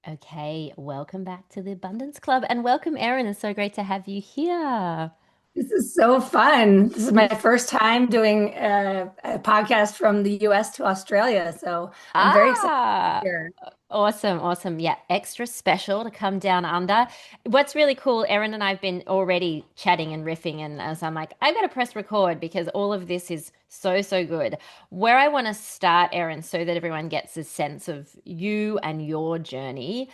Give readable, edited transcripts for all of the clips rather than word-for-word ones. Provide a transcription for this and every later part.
Okay, welcome back to the Abundance Club and welcome, Erin. It's so great to have you here. This is so fun. This is my first time doing a podcast from the US to Australia, so I'm very excited Ah, here. awesome, awesome. Yeah, extra special to come down under. What's really cool, Erin and I've been already chatting and riffing, and as I'm like, I've got to press record because all of this is so, so good. Where I want to start, Erin, so that everyone gets a sense of you and your journey,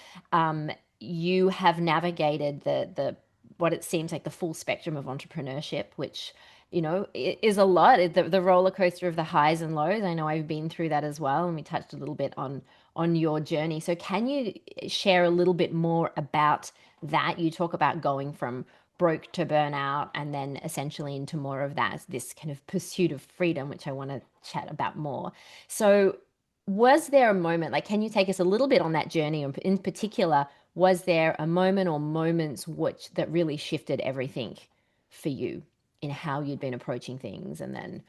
you have navigated the what it seems like the full spectrum of entrepreneurship, which is a lot. The roller coaster of the highs and lows. I know I've been through that as well, and we touched a little bit on your journey. So can you share a little bit more about that? You talk about going from broke to burnout and then essentially into more of that, this kind of pursuit of freedom, which I want to chat about more. So was there a moment, like, can you take us a little bit on that journey? In particular, was there a moment or moments which that really shifted everything for you in how you'd been approaching things and then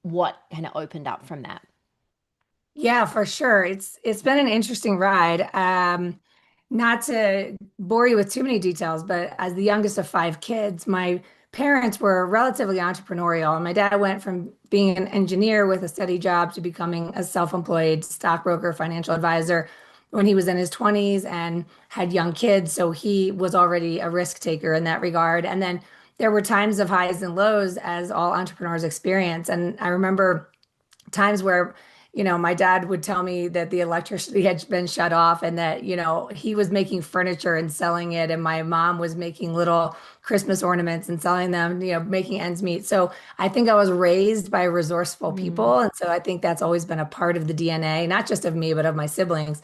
what kind of opened up from that? Yeah, for sure. It's been an interesting ride. Not to bore you with too many details, but as the youngest of five kids, my parents were relatively entrepreneurial. And my dad went from being an engineer with a steady job to becoming a self-employed stockbroker, financial advisor when he was in his 20s and had young kids. So he was already a risk taker in that regard. And then there were times of highs and lows as all entrepreneurs experience. And I remember times where my dad would tell me that the electricity had been shut off and that, he was making furniture and selling it. And my mom was making little Christmas ornaments and selling them, making ends meet. So I think I was raised by resourceful Mm. people. And so I think that's always been a part of the DNA, not just of me, but of my siblings.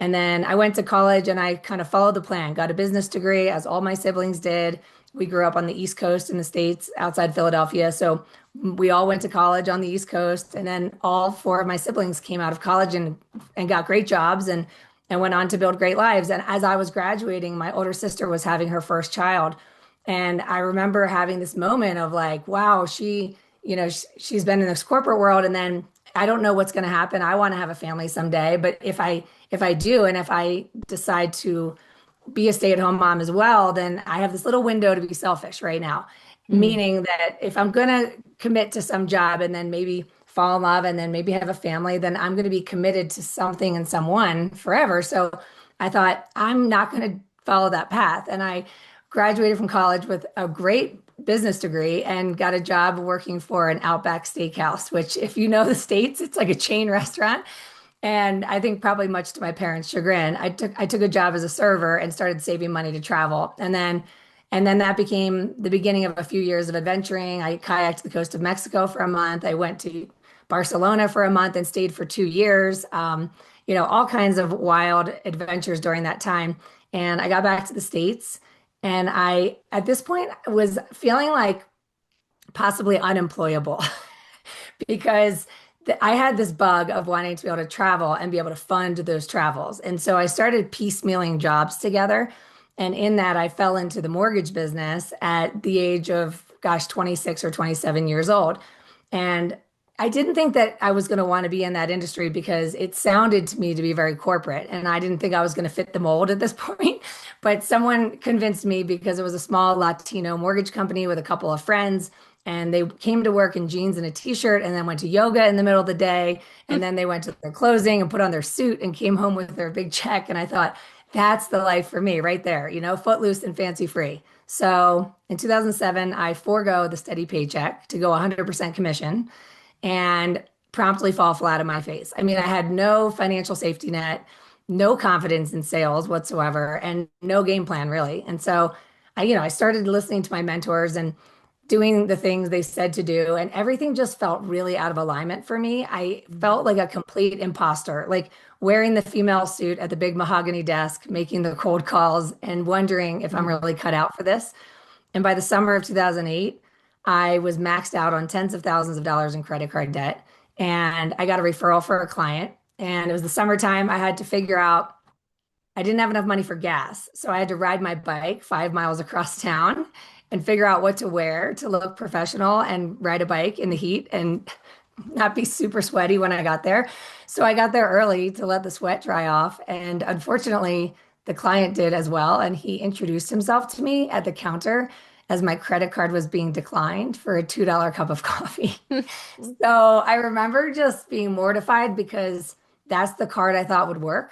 And then I went to college and I kind of followed the plan, got a business degree, as all my siblings did. We grew up on the East Coast in the States outside Philadelphia. So we all went to college on the East Coast, and then all four of my siblings came out of college and got great jobs and went on to build great lives. And as I was graduating, my older sister was having her first child, and I remember having this moment of like, wow, she's been in this corporate world, and then I don't know what's going to happen. I want to have a family someday, but if I do, and if I decide to be a stay-at-home mom as well, then I have this little window to be selfish right now. Mm. Meaning that if I'm gonna commit to some job and then maybe fall in love and then maybe have a family, then I'm gonna be committed to something and someone forever. So I thought I'm not gonna follow that path. And I graduated from college with a great business degree and got a job working for an Outback Steakhouse, which if you know the States, it's like a chain restaurant. And I think probably much to my parents' chagrin, I took a job as a server and started saving money to travel. And then that became the beginning of a few years of adventuring. I kayaked to the coast of Mexico for a month. I went to Barcelona for a month and stayed for 2 years. All kinds of wild adventures during that time. And I got back to the States, and I, at this point, was feeling like possibly unemployable because I had this bug of wanting to be able to travel and be able to fund those travels. And so I started piecemealing jobs together. And in that, I fell into the mortgage business at the age of, gosh, 26 or 27 years old. And I didn't think that I was going to want to be in that industry because it sounded to me to be very corporate. And I didn't think I was going to fit the mold at this point. But someone convinced me because it was a small Latino mortgage company with a couple of friends. And they came to work in jeans and a t-shirt and then went to yoga in the middle of the day. And then they went to their closing and put on their suit and came home with their big check. And I thought, that's the life for me right there, footloose and fancy free. So in 2007, I forego the steady paycheck to go 100% commission and promptly fall flat on my face. I mean, I had no financial safety net, no confidence in sales whatsoever, and no game plan really. And so I started listening to my mentors and doing the things they said to do, and everything just felt really out of alignment for me. I felt like a complete imposter, like wearing the female suit at the big mahogany desk, making the cold calls, and wondering if I'm Mm. really cut out for this. And by the summer of 2008, I was maxed out on tens of thousands of dollars in credit card debt. And I got a referral for a client. And it was the summertime. I had to figure out, I didn't have enough money for gas. So I had to ride my bike 5 miles across town and figure out what to wear to look professional and ride a bike in the heat and not be super sweaty when I got there. So I got there early to let the sweat dry off. And unfortunately, the client did as well. And he introduced himself to me at the counter as my credit card was being declined for a $2 cup of coffee. So I remember just being mortified because that's the card I thought would work.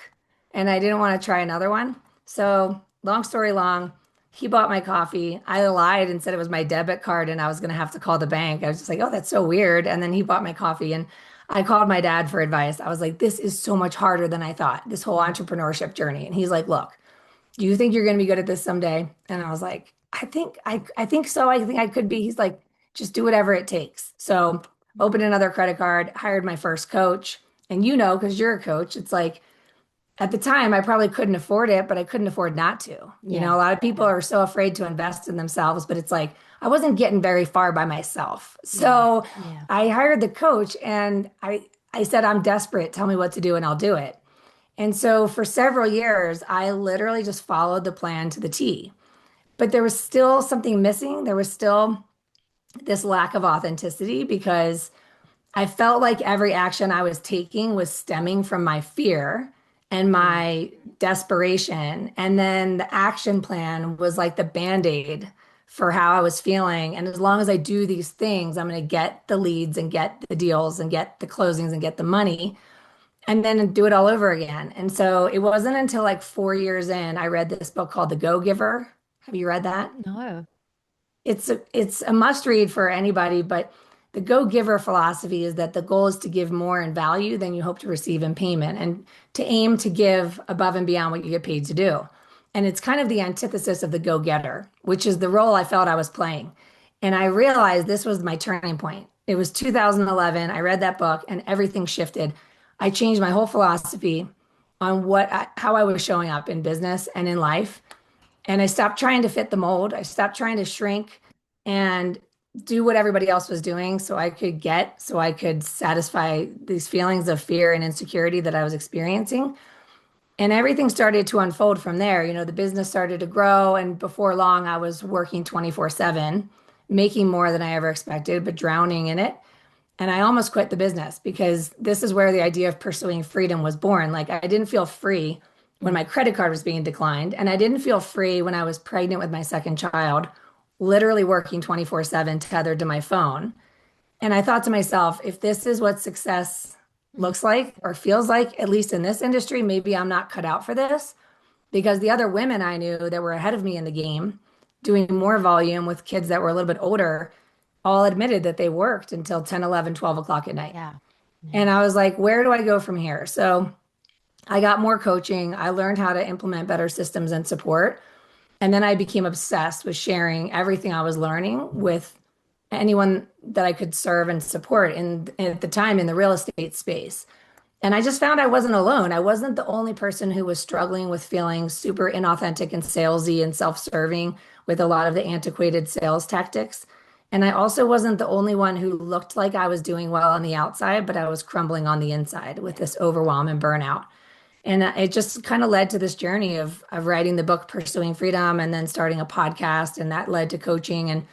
And I didn't want to try another one. So, long story long, he bought my coffee. I lied and said it was my debit card and I was going to have to call the bank. I was just like, oh, that's so weird. And then he bought my coffee and I called my dad for advice. I was like, this is so much harder than I thought, this whole entrepreneurship journey. And he's like, look, do you think you're going to be good at this someday? And I was like, I think so. I think I could be. He's like, just do whatever it takes. So opened another credit card, hired my first coach. And you know, because you're a coach, it's like at the time I probably couldn't afford it, but I couldn't afford not to. You know, Yeah. a lot of people are so afraid to invest in themselves, but it's like I wasn't getting very far by myself. Yeah. So Yeah. I hired the coach and I said, I'm desperate. Tell me what to do and I'll do it. And so for several years, I literally just followed the plan to the T. But there was still something missing. There was still this lack of authenticity because I felt like every action I was taking was stemming from my fear and Mm. my desperation. And then the action plan was like the band-aid for how I was feeling. And as long as I do these things, I'm going to get the leads and get the deals and get the closings and get the money and then do it all over again. And so it wasn't until like 4 years in, I read this book called The Go-Giver. Have you read that? No. It's a must read for anybody, but the go-giver philosophy is that the goal is to give more in value than you hope to receive in payment and to aim to give above and beyond what you get paid to do. And it's kind of the antithesis of the go-getter, which is the role I felt I was playing. And I realized this was my turning point. It was 2011. I read that book and everything shifted. I changed my whole philosophy on how I was showing up in business and in life. And I stopped trying to fit the mold. I stopped trying to shrink and do what everybody else was doing so I could satisfy these feelings of fear and insecurity that I was experiencing. And everything started to unfold from there. You know, the business started to grow. And before long, I was working 24/7, making more than I ever expected, but drowning in it. And I almost quit the business because this is where the idea of pursuing freedom was born. Like, I didn't feel free when Mm. my credit card was being declined. And I didn't feel free when I was pregnant with my second child, literally working 24/7 tethered to my phone. And I thought to myself, if this is what success Mm. looks like or feels like, at least in this industry, maybe I'm not cut out for this. Because the other women I knew that were ahead of me in the game, doing more volume with kids that were a little bit older, all admitted that they worked until 10, 11, 12 o'clock at night. Yeah. Yeah. And I was like, where do I go from here? So I got more coaching. I learned how to implement better systems and support. And then I became obsessed with sharing everything I was learning with anyone that I could serve and support at the time in the real estate space. And I just found I wasn't alone. I wasn't the only person who was struggling with feeling super inauthentic and salesy and self-serving with a lot of the antiquated sales tactics. And I also wasn't the only one who looked like I was doing well on the outside, but I was crumbling on the inside with this overwhelm and burnout. And it just kind of led to this journey of writing the book Pursuing Freedom and then starting a podcast. And that led to coaching.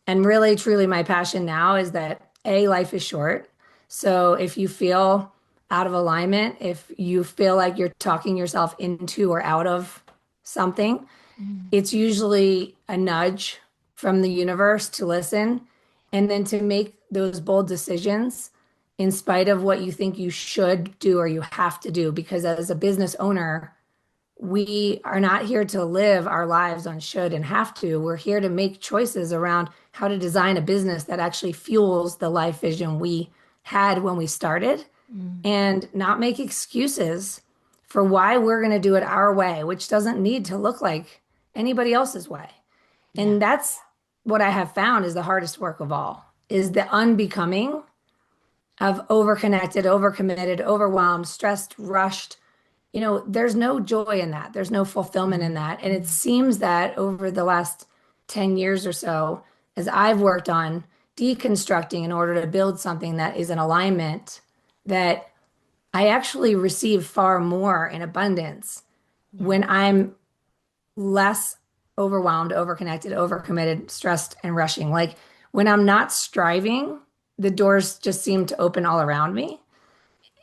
And really, truly, my passion now is that A, life is short. So if you feel out of alignment, if you feel like you're talking yourself into or out of something, Mm. it's usually a nudge from the universe to listen and then to make those bold decisions in spite of what you think you should do or you have to do. Because as a business owner, we are not here to live our lives on should and have to. We're here to make choices around how to design a business that actually fuels the life vision we had when we started Mm. and not make excuses for why we're going to do it our way, which doesn't need to look like anybody else's way. Yeah. And that's what I have found is the hardest work of all, is the unbecoming of overconnected, overcommitted, overwhelmed, stressed, rushed. You know, there's no joy in that. There's no fulfillment in Mm. that. And it Mm. seems that over the last 10 years or so, as I've worked on deconstructing in order to build something that is in alignment, that I actually receive far more in abundance Yeah. when I'm less overwhelmed, overconnected, overcommitted, stressed, and rushing. Like when I'm not striving, the doors just seem to open all around me.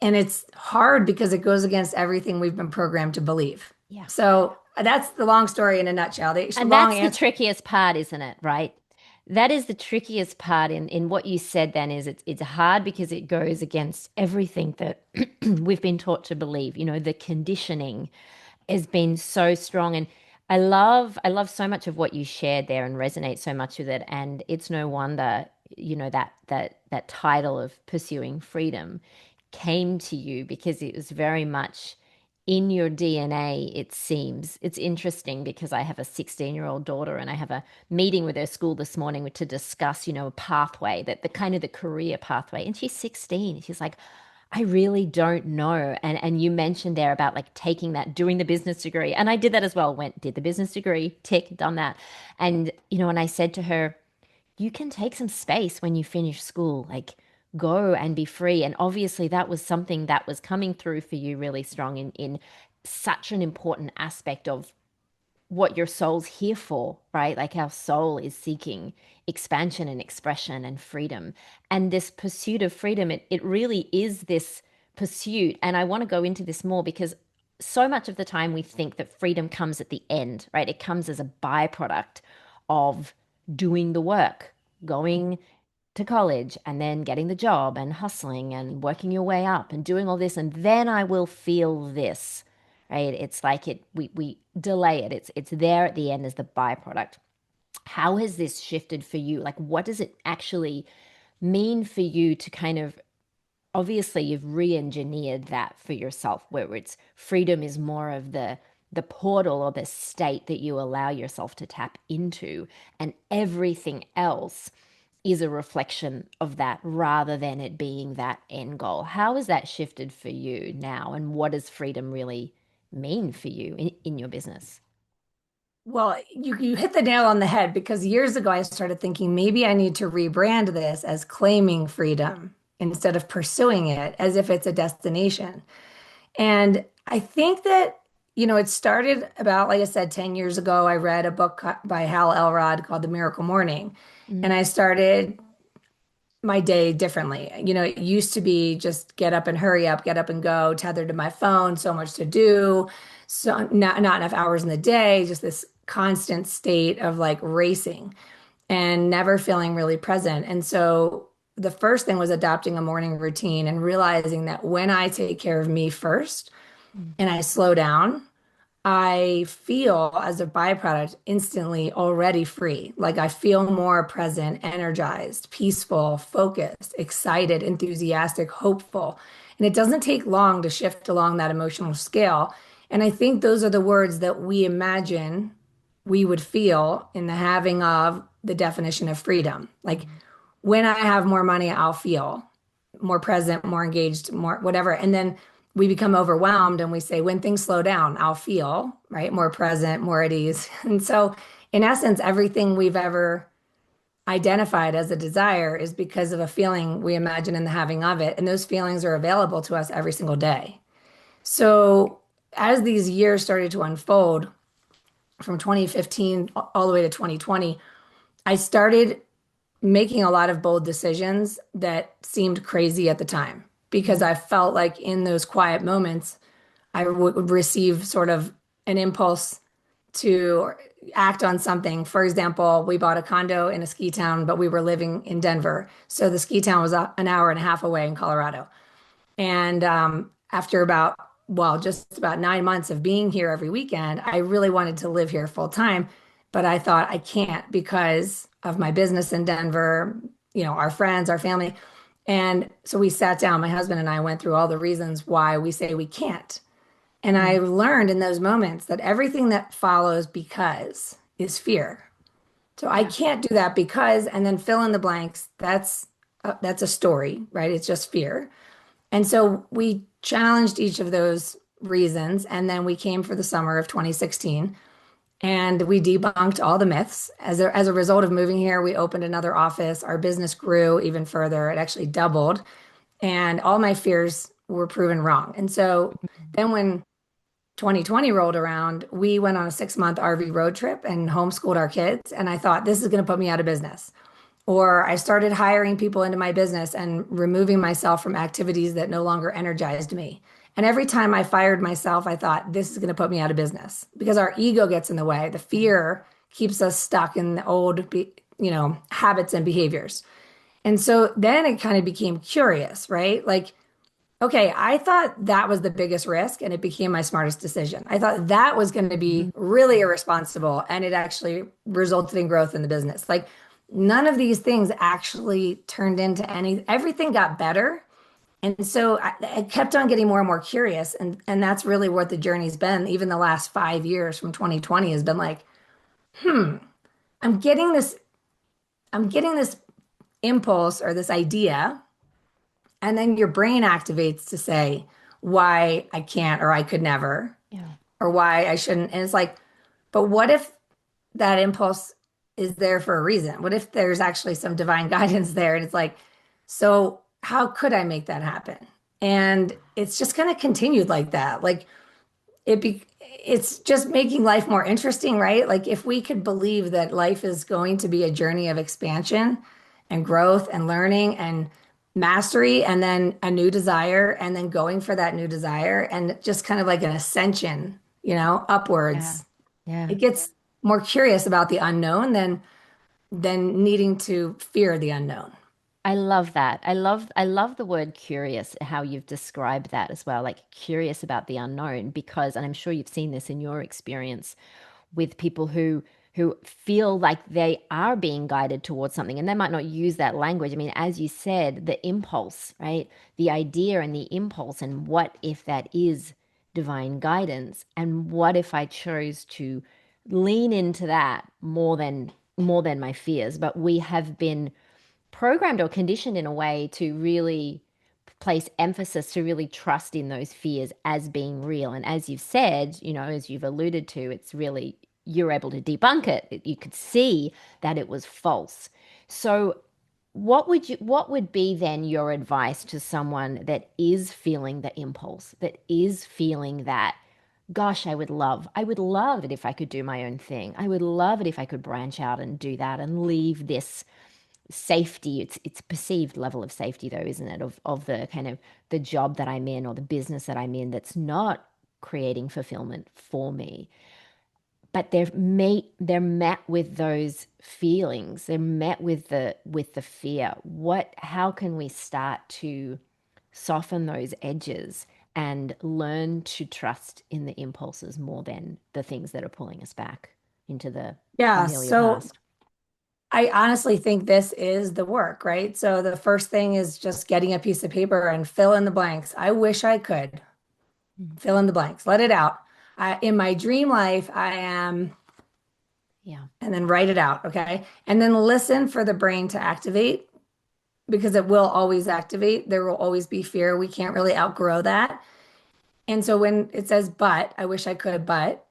And it's hard because it goes against everything we've been programmed to believe. Yeah. So that's the long story in a nutshell. The And long that's the answer. trickiest part, isn't it? Right? That is the trickiest part in what you said then is it's hard because it goes against everything that we've been taught to believe. You know, the conditioning has been so strong. And I love so much of what you shared there and resonate so much with it. And it's no wonder, you know, that title of pursuing freedom came to you because it was very much in your DNA, it seems. It's interesting because I have a 16-year-old daughter and I have a meeting with her school this morning to discuss, you know, a pathway, that the kind of the career pathway. And she's 16. She's like, I really don't know. And you mentioned there about like taking that, doing the business degree. And I did that as well. Did the business degree, tick, done that. And, you know, and I said to her, you can take some space when you finish school, like go and be free. And obviously that was something that was coming through for you really strong in such an important aspect of what your soul's here for, right? Like our soul is seeking expansion and expression and freedom. And this pursuit of freedom, it really is this pursuit. And I want to go into this more because so much of the time we think that freedom comes at the end, right? It comes as a byproduct of doing the work, going to college and then getting the job and hustling and working your way up and doing all this and then I will feel this, right? It's like we delay it. It's there at the end as the byproduct. How has this shifted for you? Like what does it actually mean for you to kind of, obviously you've re-engineered that for yourself where it's freedom is more of the portal or the state that you allow yourself to tap into, and everything else is a reflection of that rather than it being that end goal. How has that shifted for you now? And what does freedom really mean for you in your business? Well, you hit the nail on the head because years ago I started thinking maybe I need to rebrand this as claiming freedom instead of pursuing it as if it's a destination. And I think that, it started about, like I said, 10 years ago. I read a book by Hal Elrod called The Miracle Morning. And Mm, I started my day differently. It used to be just get up and hurry up, get up and go, tethered to my phone, so much to do, so not enough hours in the day, just this constant state of like racing and never feeling really present. And so the first thing was adopting a morning routine and realizing that when I take care of me first mm, and I slow down, I feel as a byproduct instantly already free. Like I feel more present, energized, peaceful, focused, excited, enthusiastic, hopeful. And it doesn't take long to shift along that emotional scale. And I think those are the words that we imagine we would feel in the having of the definition of freedom. Like mm, when I have more money, I'll feel more present, more engaged, more whatever. And then we become overwhelmed and we say, when things slow down, I'll feel, right, more present, more at ease. And so, in essence, everything we've ever identified as a desire is because of a feeling we imagine in the having of it. And those feelings are available to us every single day. So, as these years started to unfold from 2015 all the way to 2020, I started making a lot of bold decisions that seemed crazy at the time because mm, I felt like in those quiet moments, I would receive sort of an impulse to act on something. For example, we bought a condo in a ski town, but we were living in Denver. So the ski town was an hour and a half away in Colorado. And after just about 9 months of being here every weekend, I really wanted to live here full time. But I thought I can't because of my business in Denver, our friends, our family. And so we sat down, my husband and I went through all the reasons why we say we can't. And I mm. learned in those moments that everything that follows because is fear. So I Yeah. can't do that because, and then fill in the blanks. That's a story, right? It's just fear. And so we challenged each of those reasons. And then we came for the summer of 2016 and we debunked all the myths. As a result of moving here, we opened another office. Our business grew even further. It actually doubled. And all my fears were proven wrong. And so then when 2020 rolled around, we went on a 6-month RV road trip and homeschooled our kids. And I thought, this is going to put me out of business. Or I started hiring people into my business and removing myself from activities that no longer energized me. And every time I fired myself, I thought, this is going to put me out of business because our ego gets in the way. The fear keeps us stuck in the old, habits and behaviors. And so then it kind of became curious, right? Like, okay, I thought that was the biggest risk and it became my smartest decision. I thought that was going to be Mhm. really irresponsible and it actually resulted in growth in the business. Like none of these things actually turned into everything got better. And so I kept on getting more and more curious. And that's really what the journey's been. Even the last 5 years from 2020 has been like, I'm getting this, I'm getting this impulse or this idea. And then your brain activates to say why I can't or I could never Yeah. or why I shouldn't. And it's like, but what if that impulse is there for a reason? What if there's actually some divine guidance there? And it's like, so how could I make that happen? And it's just kind of continued like that. Like it's just making life more interesting, right? Like if we could believe that life is going to be a journey of expansion and growth and learning and mastery and then a new desire and then going for that new desire and just kind of like an ascension, Yeah. upwards. Yeah. It gets more curious about the unknown than needing to fear the unknown. I love that. I love the word curious, how you've described that as well, like curious about the unknown, because, and I'm sure you've seen this in your experience with people who feel like they are being guided towards something and they might not use that language. I mean, as you said, the impulse, right? The idea and the impulse, and what if that is divine guidance? And what if I chose to lean into that more than my fears? But we have been programmed or conditioned in a way to really place emphasis, to really trust in those fears as being real. And as you've said, as you've alluded to, it's really, you're able to debunk it. You could see that it was false. So what would be then your advice to someone that is feeling the impulse, that is feeling that, gosh, I would love it if I could do my own thing. I would love it if I could branch out and do that and leave this safety. It's perceived level of safety though, isn't it, of the kind of the job that I'm in or the business that I'm in that's not creating fulfillment for me. But they're met with those feelings. They're met with the fear. How can we start to soften those edges and learn to trust in the impulses more than the things that are pulling us back into the Yeah, familiar so past? I honestly think this is the work, right? So the first thing is just getting a piece of paper and fill in the blanks. I wish I could Mm. fill in the blanks, let it out. In my dream life, I am, Yeah. and then write it out, okay? And then listen for the brain to activate because it will always activate. There will always be fear. We can't really outgrow that. And so when it says, but, I wish I could, but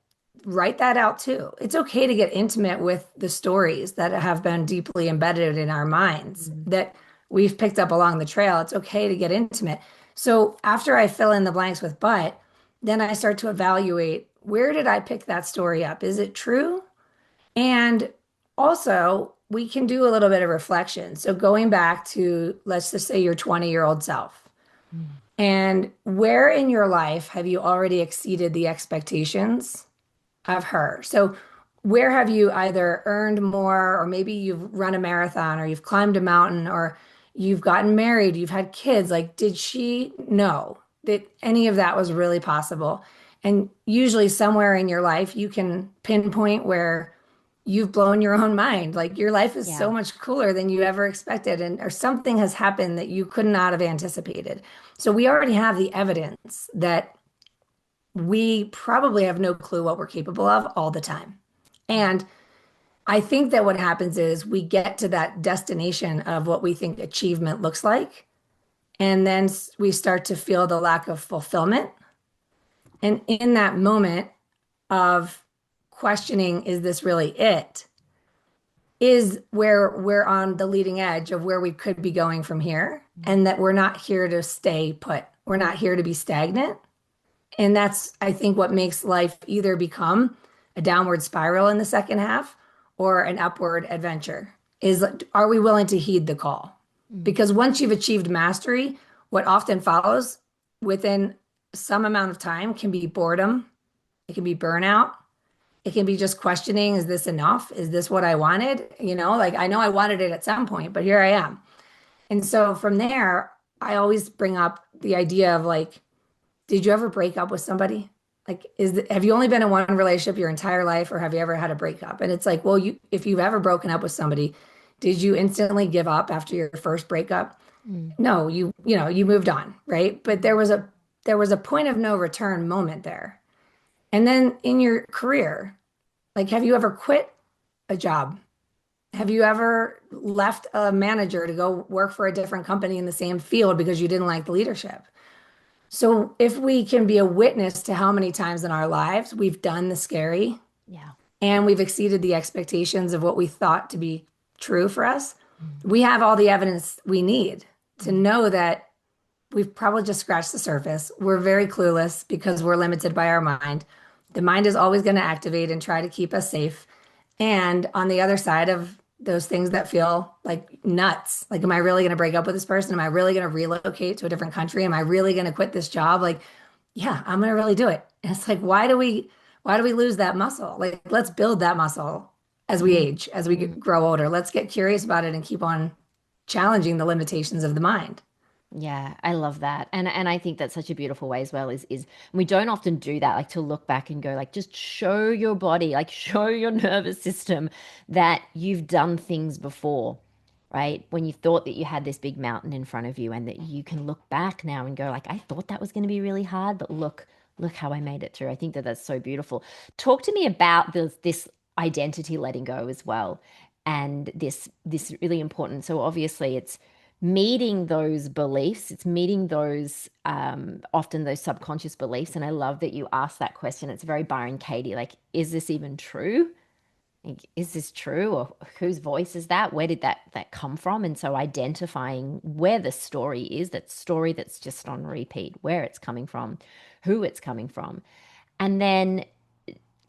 write that out too. It's okay to get intimate with the stories that have been deeply embedded in our minds Mm. that we've picked up along the trail. It's okay to get intimate. So after I fill in the blanks with but, then I start to evaluate where did I pick that story up? Is it true? And also, we can do a little bit of reflection. So going back to, let's just say your 20-year-old self. Mm. And where in your life have you already exceeded the expectations of her? So, where have you either earned more, or maybe you've run a marathon, or you've climbed a mountain, or you've gotten married, you've had kids? Like, did she know that any of that was really possible? And usually, somewhere in your life, you can pinpoint where you've blown your own mind. Like your life is Yeah. so much cooler than you ever expected, and or something has happened that you could not have anticipated. So we already have the evidence that we probably have no clue what we're capable of all the time. And I think that what happens is we get to that destination of what we think achievement looks like, and then we start to feel the lack of fulfillment. And in that moment of questioning, is this really it? Is where we're on the leading edge of where we could be going from here, and that we're not here to stay put. We're not here to be stagnant. And that's, I think, what makes life either become a downward spiral in the second half or an upward adventure. Is are we willing to heed the call? Mm. Because once you've achieved mastery, what often follows within some amount of time can be boredom, it can be burnout, it can be just questioning, is this enough? Is this what I wanted? Like I know I wanted it at some point, but here I am. And so from there, I always bring up the idea of like, did you ever break up with somebody? Like, have you only been in one relationship your entire life, or have you ever had a breakup? And it's like, well, if you've ever broken up with somebody, did you instantly give up after your first breakup? Mm. No, you moved on, right? But there was a point of no return moment there. And then in your career, like, have you ever quit a job? Have you ever left a manager to go work for a different company in the same field because you didn't like the leadership? So if we can be a witness to how many times in our lives we've done the scary Yeah. and we've exceeded the expectations of what we thought to be true for us, Mm. we have all the evidence we need to Mm. know that we've probably just scratched the surface. We're very clueless because we're limited by our mind. The mind is always going to activate and try to keep us safe. And on the other side of those things that feel like nuts, like, am I really going to break up with this person? Am I really going to relocate to a different country? Am I really going to quit this job? Like, yeah, I'm going to really do it. And it's like, why do we lose that muscle? Like, let's build that muscle as we Mm. age, as we Mm. grow older. Let's get curious about it and keep on challenging the limitations of the mind. Yeah, I love that. And I think that's such a beautiful way as well is we don't often do that, like to look back and go like just show your body, like show your nervous system that you've done things before, right? When you thought that you had this big mountain in front of you and that you can look back now and go like I thought that was going to be really hard, but look how I made it through. I think that that's so beautiful. Talk to me about this identity letting go as well and this really important. So obviously it's meeting those beliefs, it's meeting those often those subconscious beliefs. And I love that you asked that question. It's very Byron Katie, like, is this even true? Like, is this true? Or whose voice is that? Where did that come from? And so identifying where the story is, that story that's just on repeat, where it's coming from, who it's coming from. And then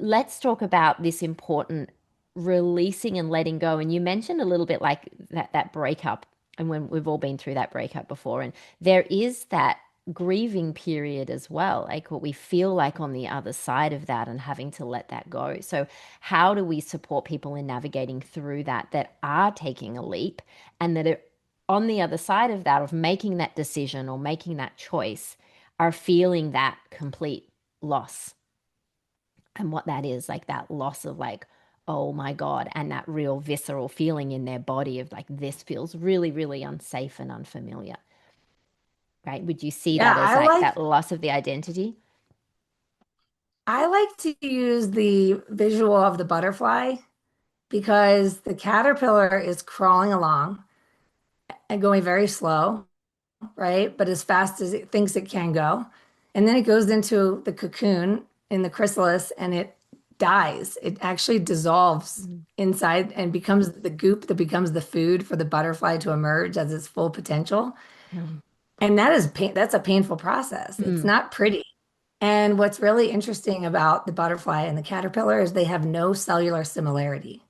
let's talk about this important releasing and letting go. And you mentioned a little bit like that breakup, and when we've all been through that breakup before, and there is that grieving period as well, like what we feel like on the other side of that and having to let that go. So how do we support people in navigating through that are taking a leap and that are on the other side of that, of making that decision or making that choice, are feeling that complete loss? And what that is, like that loss of like, oh my God, and that real visceral feeling in their body of like, this feels really, really unsafe and unfamiliar, right? Would you see Yeah, that as like that loss of the identity? I like to use the visual of the butterfly because the caterpillar is crawling along and going very slow, right? But as fast as it thinks it can go. And then it goes into the cocoon in the chrysalis and it dies. It actually dissolves Mm. inside and becomes the goop that becomes the food for the butterfly to emerge as its full potential. Mm. And that's a painful process. It's Mm. not pretty. And what's really interesting about the butterfly and the caterpillar is they have no cellular similarity.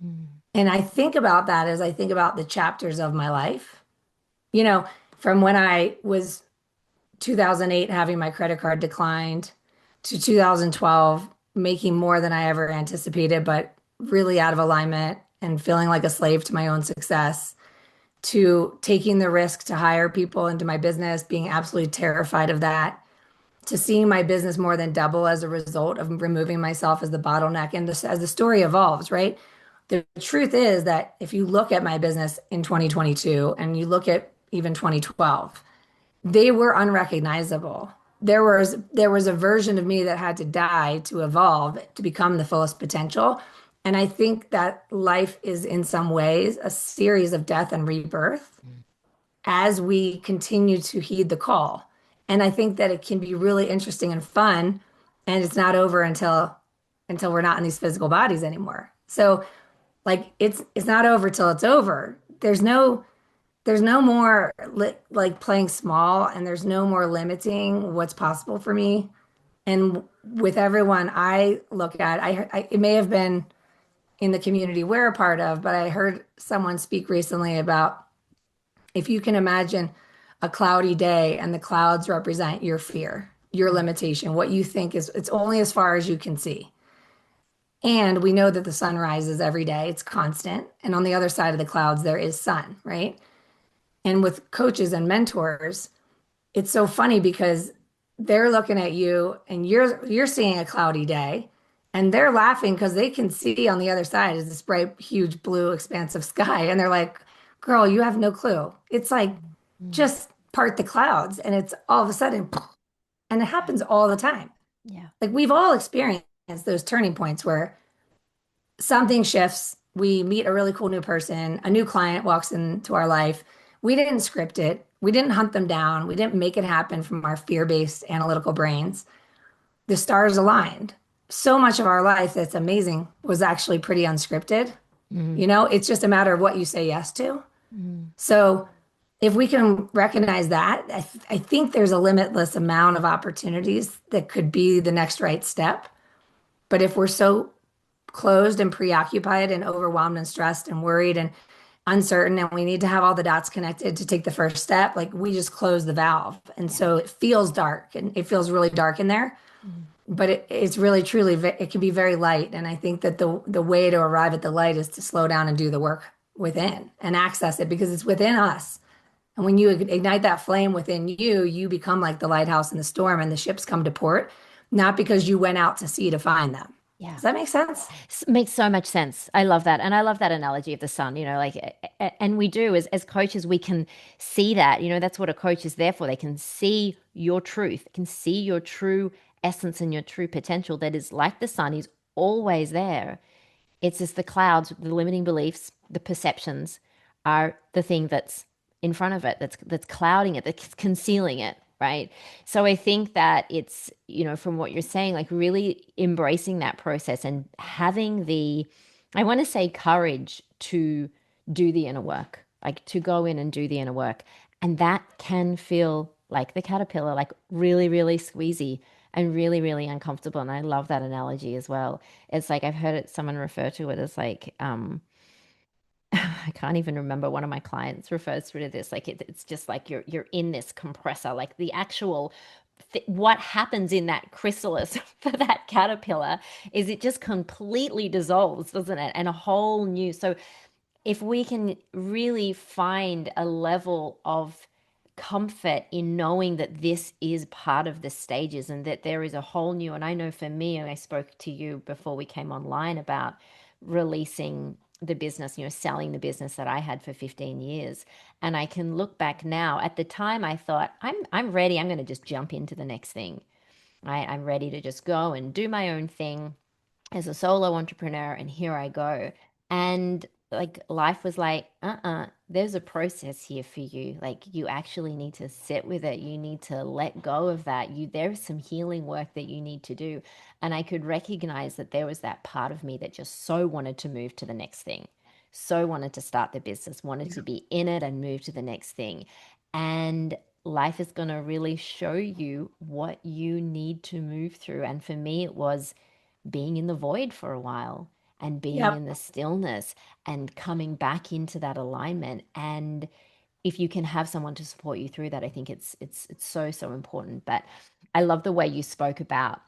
Mm. And I think about that as I think about the chapters of my life, you know, from when I was 2008 having my credit card declined to 2012 making more than I ever anticipated, but really out of alignment and feeling like a slave to my own success, to taking the risk to hire people into my business, being absolutely terrified of that, to seeing my business more than double as a result of removing myself as the bottleneck. And this, as the story evolves, right? The truth is that if you look at my business in 2022 and you look at even 2012, they were unrecognizable. There was a version of me that had to die to evolve to become the fullest potential. And I think that life is in some ways a series of death and rebirth as we continue to heed the call. And I think that it can be really interesting and fun, and it's not over until we're not in these physical bodies anymore. So like it's not over till it's over. There's no more like playing small, and there's no more limiting what's possible for me. And with everyone I look at, it may have been in the community we're a part of, but I heard someone speak recently about if you can imagine a cloudy day and the clouds represent your fear. your limitation, what you think is, it's only as far as you can see. And we know that the sun rises every day, it's constant. And on the other side of the clouds, there is sun, right? And with coaches and mentors, it's so funny because they're looking at you and you're seeing a cloudy day and they're laughing because they can see on the other side is this bright, huge blue expansive sky. And they're like, girl, you have no clue. It's like Mm. just part the clouds and it's all of a sudden, and it Yeah. happens all the time. Yeah. Like we've all experienced those turning points where something shifts. We meet a really cool new person, a new client walks into our life. We didn't script it. We didn't hunt them down. We didn't make it happen from our fear-based analytical brains. The stars aligned. So much of our life that's amazing was actually pretty unscripted. Mm. You know, it's just a matter of what you say yes to. Mm. So if we can recognize that, I think there's a limitless amount of opportunities that could be the next right step. But if we're so closed and preoccupied and overwhelmed and stressed and worried and uncertain and we need to have all the dots connected to take the first step, like we just close the valve. And Yeah. so it feels dark and it feels really dark in there, Mm. but it's really truly it can be very light. And I think that the way to arrive at the light is to slow down and do the work within and access it because it's within us. And when you ignite that flame within you, you become like the lighthouse in the storm and the ships come to port, not because you went out to sea to find them. Yeah. Does that make sense? Makes so much sense. I love that. And I love that analogy of the sun, like, and we do as coaches, we can see that, that's what a coach is there for. They can see your truth, can see your true essence and your true potential that is like the sun is always there. It's just the clouds, the limiting beliefs, the perceptions are the thing that's in front of it, that's clouding it, that's concealing it, right? So I think that it's, from what you're saying, like really embracing that process and having I want to say courage to do the inner work, like to go in and do the inner work. And that can feel like the caterpillar, like really, really squeezy and really, really uncomfortable. And I love that analogy as well. It's like I've heard someone refer to it as like, I can't even remember. One of my clients refers to this like it's just like you're in this compressor, like the actual what happens in that chrysalis for that caterpillar is it just completely dissolves, doesn't it? And a whole new. So if we can really find a level of comfort in knowing that this is part of the stages and that there is a whole new, and I know for me, and I spoke to you before we came online about releasing the business, selling the business that I had for 15 years. And I can look back now. At the time I thought, I'm ready. I'm going to just jump into the next thing. Right? I'm ready to just go and do my own thing as a solo entrepreneur, and here I go. And like life was like, there's a process here for you. Like you actually need to sit with it. You need to let go of that. There's some healing work that you need to do. And I could recognize that there was that part of me that just so wanted to move to the next thing. So wanted to start the business, wanted to be in it and move to the next thing. And life is going to really show you what you need to move through. And for me, it was being in the void for a while and being Yep. in the stillness and coming back into that alignment. And if you can have someone to support you through that, I think it's so so important. But I love the way you spoke about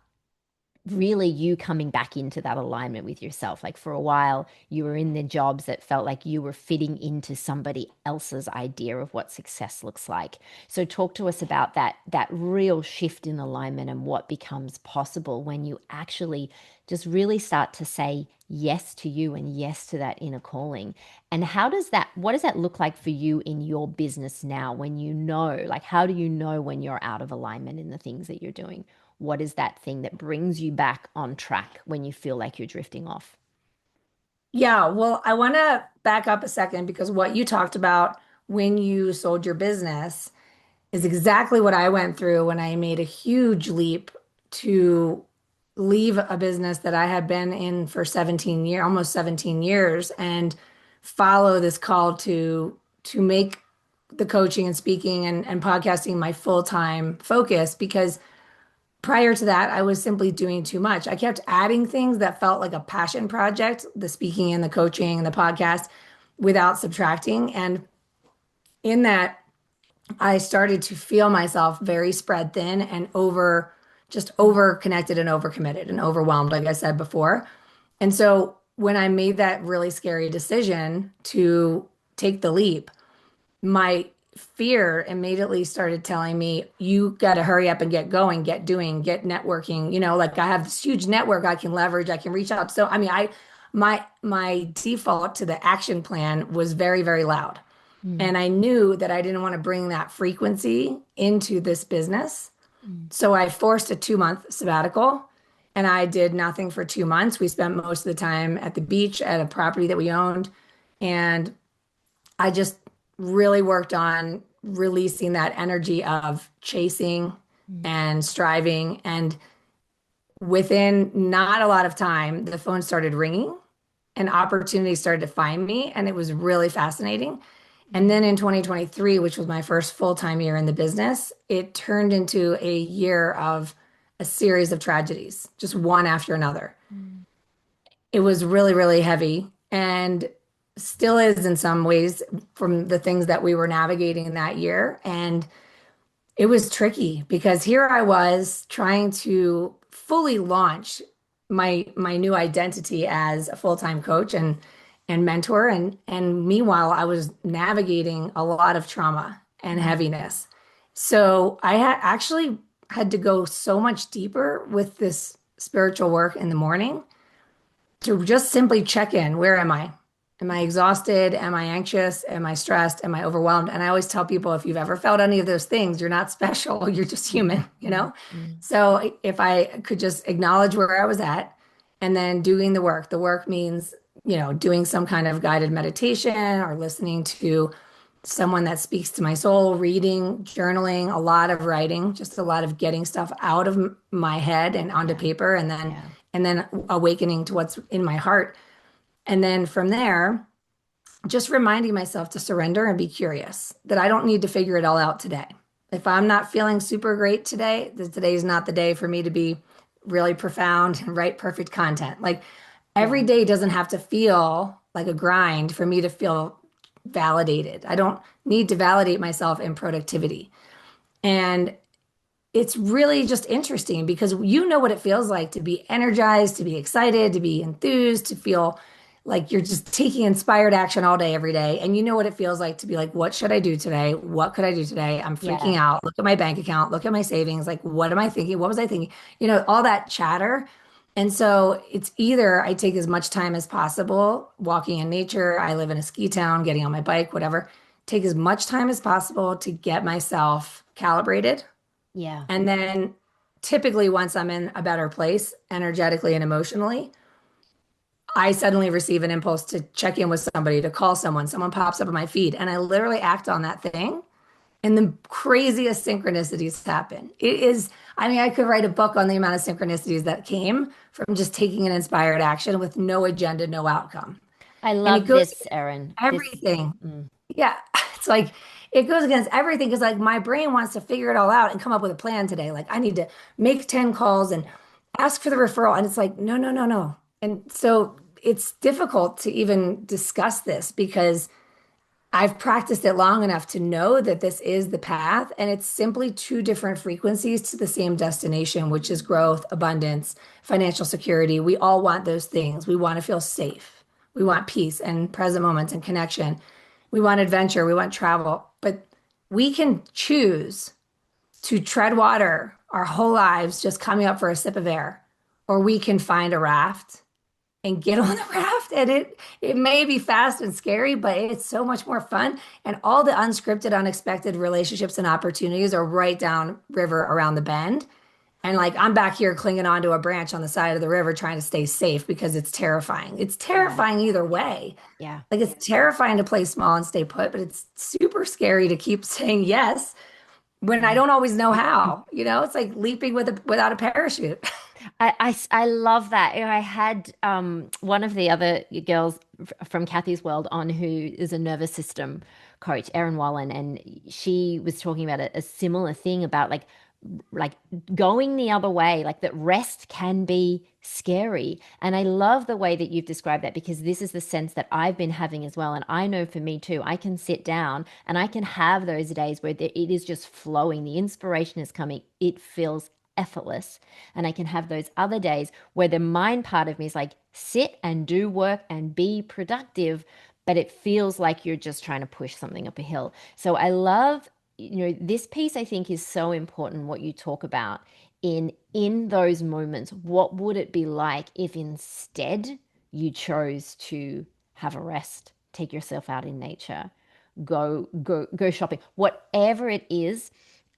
really you coming back into that alignment with yourself. Like for a while, you were in the jobs that felt like you were fitting into somebody else's idea of what success looks like. So talk to us about that real shift in alignment and what becomes possible when you actually just really start to say yes to you and yes to that inner calling. And what does that look like for you in your business now when like how do you know when you're out of alignment in the things that you're doing? What is that thing that brings you back on track when you feel like you're drifting off? Yeah, well, I want to back up a second because what you talked about when you sold your business is exactly what I went through when I made a huge leap to leave a business that I had been in for 17 years, almost 17 years, and follow this call to make the coaching and speaking and podcasting my full-time focus because prior to that, I was simply doing too much. I kept adding things that felt like a passion project, the speaking and the coaching and the podcast, without subtracting. And in that, I started to feel myself very spread thin and just over connected and over committed and overwhelmed, like I said before. And so when I made that really scary decision to take the leap, my fear immediately started telling me, you got to hurry up and get going, get doing, get networking. Like I have this huge network I can leverage, I can reach out. So, I mean, my default to the action plan was very, very loud. Mm, And I knew that I didn't want to bring that frequency into this business. mm, So I forced a 2 month sabbatical and I did nothing for 2 months. We spent most of the time at the beach at a property that we owned. And I just really worked on releasing that energy of chasing mm. and striving. And within not a lot of time, the phone started ringing and opportunities started to find me. And it was really fascinating. And then in 2023, which was my first full-time year in the business, it turned into a year of a series of tragedies, just one after another. Mm. It was really, really heavy and still is in some ways from the things that we were navigating in that year. And it was tricky because here I was trying to fully launch my new identity as a full-time coach and mentor and meanwhile I was navigating a lot of trauma and Mm. heaviness. So I actually had to go so much deeper with this spiritual work in the morning to just simply check in. Where am I? Am I exhausted? Am I anxious? Am I stressed? Am I overwhelmed? And I always tell people if you've ever felt any of those things, you're not special. You're just human, you Mm, know? mm, So if I could just acknowledge where I was at and then doing the work means, doing some kind of guided meditation or listening to someone that speaks to my soul, reading, journaling, a lot of writing, just a lot of getting stuff out of my head and onto yeah, paper and then yeah, and then awakening to what's in my heart. And then from there, just reminding myself to surrender and be curious that I don't need to figure it all out today. If I'm not feeling super great today, that today's not the day for me to be really profound and write perfect content. Like every yeah, day doesn't have to feel like a grind for me to feel validated. I don't need to validate myself in productivity. And it's really just interesting because you know what it feels like to be energized, to be excited, to be enthused, to feel like you're just taking inspired action all day, every day. And you know what it feels like to be like, what should I do today? What could I do today? I'm freaking yeah, out. Look at my bank account, look at my savings. Like, what am I thinking? What was I thinking? All that chatter. And so it's either I take as much time as possible walking in nature. I live in a ski town, getting on my bike, whatever. Take as much time as possible to get myself calibrated yeah. and then typically, once I'm in a better place energetically and emotionally, I suddenly receive an impulse to check in with somebody, to call someone. Someone pops up on my feed, and I literally act on that thing. And the craziest synchronicities happen. It is, I mean, I could write a book on the amount of synchronicities that came from just taking an inspired action with no agenda, no outcome. I And it love goes this, Erin. This, everything. mm, Yeah, it's like it goes against everything because like my brain wants to figure it all out and come up with a plan today. Like I need to make 10 calls and ask for the referral. And it's like, no, no, no, no. And so it's difficult to even discuss this because I've practiced it long enough to know that this is the path and it's simply two different frequencies to the same destination, which is growth, abundance, financial security. We all want those things. We want to feel safe. We want peace and present moments and connection. We want adventure. We want travel. But we can choose to tread water our whole lives just coming up for a sip of air, or we can find a raft and get on the raft. And it may be fast and scary, but it's so much more fun. And all the unscripted, unexpected relationships and opportunities are right down river around the bend. And like I'm back here clinging onto a branch on the side of the river trying to stay safe because it's terrifying. It's yeah, terrifying either way. yeah. Like it's terrifying to play small and stay put, but it's super scary to keep saying yes when I Yeah. don't always know how. It's like leaping without a parachute. I love that. I had one of the other girls from Kathy's World on who is a nervous system coach, Erin Wallen, and she was talking about a similar thing about like like going the other way, like that rest can be scary. And I love the way that you've described that because this is the sense that I've been having as well. And I know for me too, I can sit down and I can have those days where it is just flowing. The inspiration is coming. It feels effortless. And I can have those other days where the mind part of me is like, sit and do work and be productive. But it feels like you're just trying to push something up a hill. So I love, this piece I think is so important what you talk about in those moments. What would it be like if instead you chose to have a rest, take yourself out in nature, go shopping, whatever it is.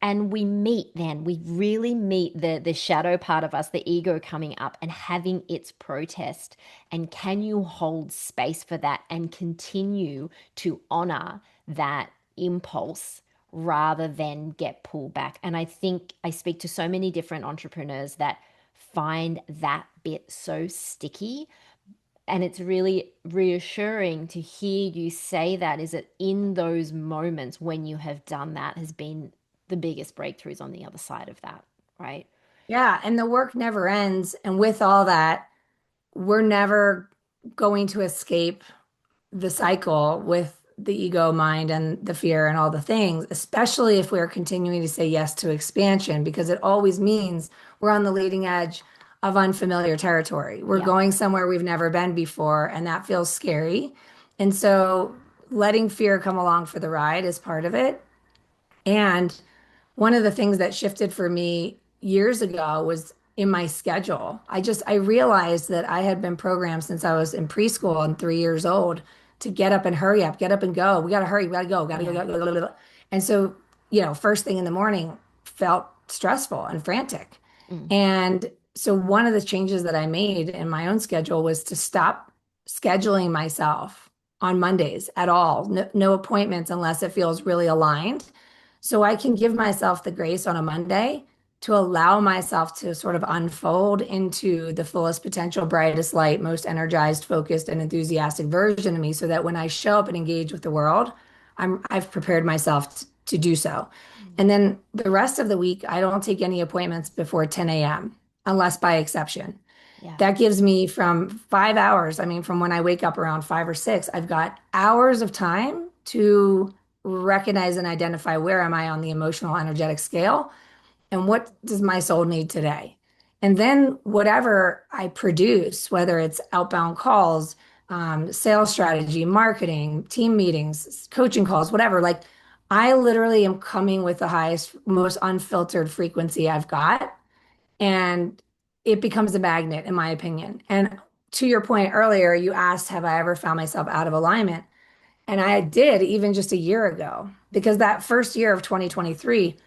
And we meet then, we really meet the shadow part of us, the ego coming up and having its protest. And can you hold space for that and continue to honor that impulse rather than get pulled back? And I think I speak to so many different entrepreneurs that find that bit so sticky, and it's really reassuring to hear you say that, is that in those moments when you have done that has been the biggest breakthroughs on the other side of that, right? Yeah, and the work never ends. And with all that, we're never going to escape the cycle with the ego mind and the fear and all the things, especially if we're continuing to say yes to expansion, because it always means we're on the leading edge of unfamiliar territory. We're Yeah. going somewhere we've never been before, and that feels scary. And so letting fear come along for the ride is part of it. And one of the things that shifted for me years ago was in my schedule. I realized that I had been programmed since I was in preschool and 3 years old to get up and hurry up, get up and go. We got to hurry, we got to go, got to go, Yeah. got to go. And so, first thing in the morning felt stressful and frantic. Mm. And so one of the changes that I made in my own schedule was to stop scheduling myself on Mondays at all. No, no appointments unless it feels really aligned. So I can give myself the grace on a Monday to allow myself to sort of unfold into the fullest potential, brightest light, most energized, focused, and enthusiastic version of me so that when I show up and engage with the world, I've prepared myself to do so. And then the rest of the week, I don't take any appointments before 10 a.m. unless by exception. Yeah. That gives me from 5 hours. I mean, from when I wake up around 5 or 6, I've got hours of time to recognize and identify where am I on the emotional energetic scale and what does my soul need today. And then whatever I produce, whether it's outbound calls, sales strategy, marketing, team meetings, coaching calls, whatever, like I literally am coming with the highest, most unfiltered frequency I've got. And it becomes a magnet, in my opinion. And to your point earlier, you asked, have I ever found myself out of alignment? And I did even just a year ago, because that first year of 2023,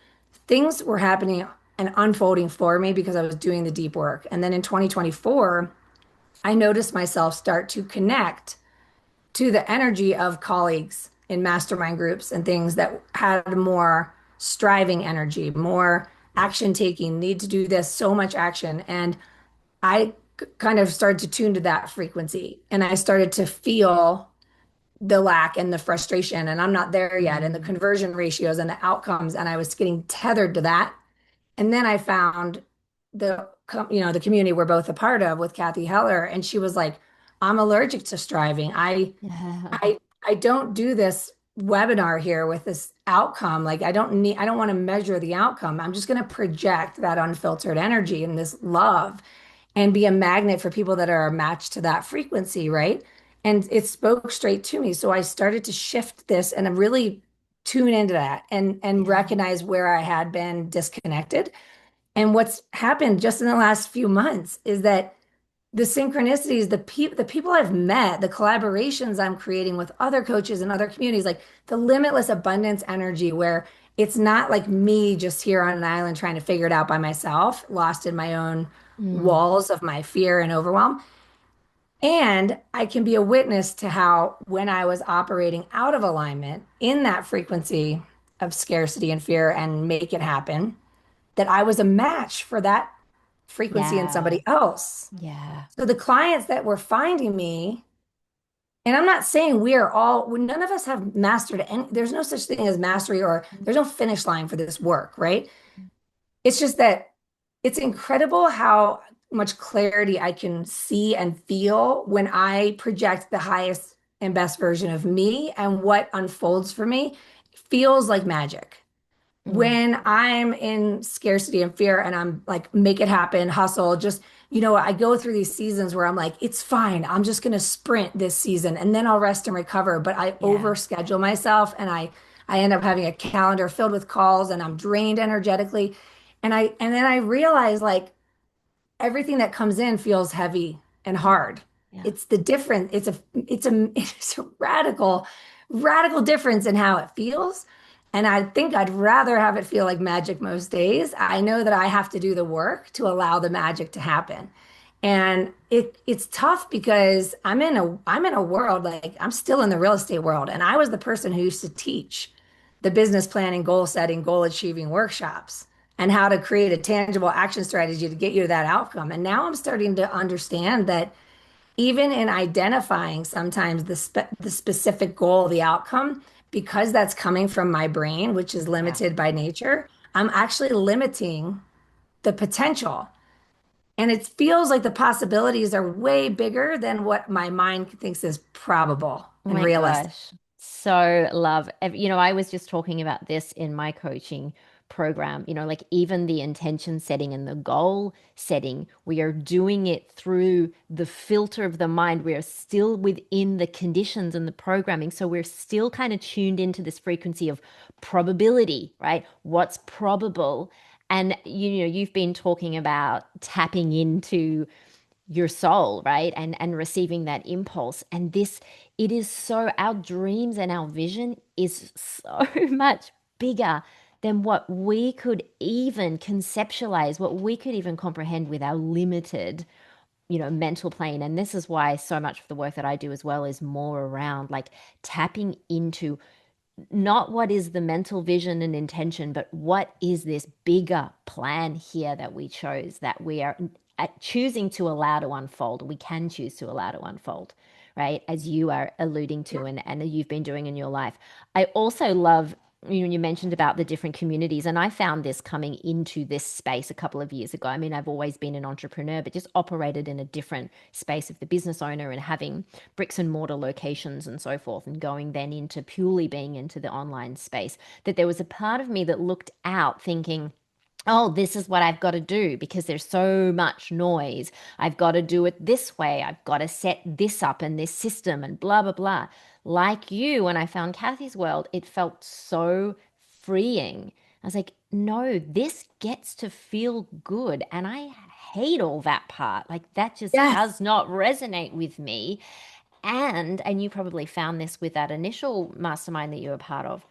things were happening and unfolding for me because I was doing the deep work. And then in 2024, I noticed myself start to connect to the energy of colleagues in mastermind groups and things that had more striving energy, more action taking, need to do this, so much action. And I kind of started to tune to that frequency and I started to feel the lack and the frustration. And I'm not there yet. And the Mm. conversion ratios and the outcomes. And I was getting tethered to that. And then I found the community we're both a part of with Kathy Heller, and she was like, "I'm allergic to striving. Yeah. I don't do this webinar here with this outcome. Like I don't want to measure the outcome. I'm just going to project that unfiltered energy and this love and be a magnet for people that are matched to that frequency, right?" And it spoke straight to me. So I started to shift this and I really tune into that and Yeah. recognize where I had been disconnected. And what's happened just in the last few months is that the synchronicities, the people I've met, the collaborations I'm creating with other coaches and other communities, like the limitless abundance energy where it's not like me just here on an island trying to figure it out by myself, lost in my own Mm. walls of my fear and overwhelm. And I can be a witness to how when I was operating out of alignment in that frequency of scarcity and fear and make it happen, that I was a match for that frequency in Yeah. somebody else. Yeah. So the clients that were finding me, and I'm not saying we are all, none of us have mastered any, there's no such thing as mastery or there's no finish line for this work, right? It's just that it's incredible how much clarity I can see and feel when I project the highest and best version of me, and what unfolds for me feels like magic. Mm, When I'm in scarcity and fear and I'm like, make it happen, hustle, just, I go through these seasons where I'm like, it's fine. I'm just going to sprint this season and then I'll rest and recover. But I yeah, overschedule myself, and I end up having a calendar filled with calls, and I'm drained energetically. And then I realize, like, everything that comes in feels heavy and hard. yeah, It's the difference. It's a radical difference in how it feels. And I think I'd rather have it feel like magic most days. I know that I have to do the work to allow the magic to happen. And it's tough because I'm in a world, like, I'm still in the real estate world, and I was the person who used to teach the business planning, goal setting, goal achieving workshops, and how to create a tangible action strategy to get you to that outcome. And now I'm starting to understand that even in identifying sometimes the specific goal, the outcome, because that's coming from my brain, which is yeah. limited by nature, I'm actually limiting the potential. And it feels like the possibilities are way bigger than what my mind thinks is probable Oh and my realistic. gosh. So love. I was just talking about this in my coaching program, like even the intention setting and the goal setting, we are doing it through the filter of the mind. We are still within the conditions and the programming. So we're still kind of tuned into this frequency of probability, right? What's probable? And you've been talking about tapping into your soul, right? And receiving that impulse. And this, it is so, our dreams and our vision is so much bigger than what we could even conceptualize, what we could even comprehend with our limited, mental plane. And this is why so much of the work that I do as well is more around like tapping into not what is the mental vision and intention, but what is this bigger plan here that we chose, that we are choosing to allow to unfold. We can choose to allow to unfold, right? As you are alluding to, and you've been doing in your life. I also love, you mentioned about the different communities, and I found this coming into this space a couple of years ago. I mean, I've always been an entrepreneur, but just operated in a different space of the business owner and having bricks and mortar locations and so forth, and going then into purely being into the online space. That there was a part of me that looked out thinking, oh, this is what I've got to do because there's so much noise. I've got to do it this way. I've got to set this up and this system and blah, blah, blah. Like you, when I found Kathy's World, it felt so freeing. I was like, no, this gets to feel good. And I hate all that part. Like, that just Yes. does not resonate with me. And you probably found this with that initial mastermind that you were part of,